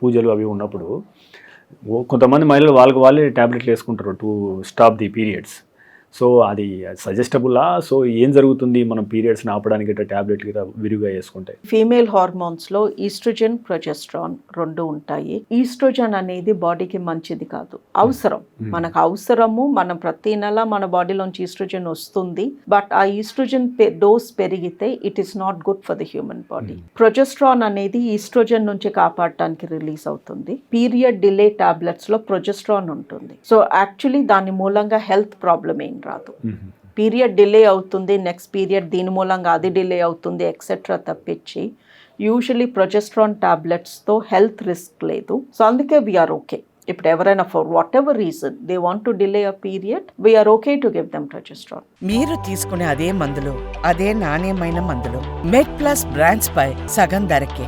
పూజలు అవి ఉన్నప్పుడు కొంతమంది మహిళలు వాళ్ళే ట్యాబ్లెట్లు వేసుకుంటారు to stop the periods. So అది సజెస్టబుల్లా? సో ఏం జరుగుతుంది మనం పీరియడ్స్ని ఆపడానికి ఇట్లా ట్యాబ్లెట్లు గిట్లా విరిగా వేసుకుంటే? ఫీమేల్ హార్మోన్స్లో ఈస్ట్రోజన్, ప్రొజెస్ట్రాన్ రెండు ఉంటాయి. ఈస్ట్రోజన్ అనేది బాడీకి మంచిది కాదు, అవసరం, మనకు అవసరము. మనం ప్రతి నెల మన బాడీలోంచి ఈస్ట్రోజన్ వస్తుంది. బట్ ఆ ఈస్ట్రోజన్ డోస్ పెరిగితే it is not good for the human body. Progesterone అనేది ఈస్ట్రోజన్ నుంచి కాపాడటానికి రిలీజ్ అవుతుంది. పీరియడ్ డిలే టాబ్లెట్స్లో ప్రొజెస్ట్రాన్ ఉంటుంది. సో యాక్చువల్లీ దాని మూలంగా హెల్త్ ప్రాబ్లమ్ ఏం రాదు. పీరియడ్ డిలే అవుతుంది, నెక్స్ట్ పీరియడ్ దీని మూలంగా అది డిలే అవుతుంది ఎక్సెట్రా తప్పించి యూజువలీ ప్రొజెస్ట్రాన్ టాబ్లెట్స్తో హెల్త్ రిస్క్ లేదు. సో అందుకే వీఆర్ ఓకే. ఇప్పుడు ఎవరైనా for what ever reason they want to delay a period, we're okay to give them progesterone. మీరు తీసుకునే అదే మందులు, అదే నాణ్యమైన మందులు మెడ్ ప్లస్ బ్రాండ్స్ పై సగం ధరకే.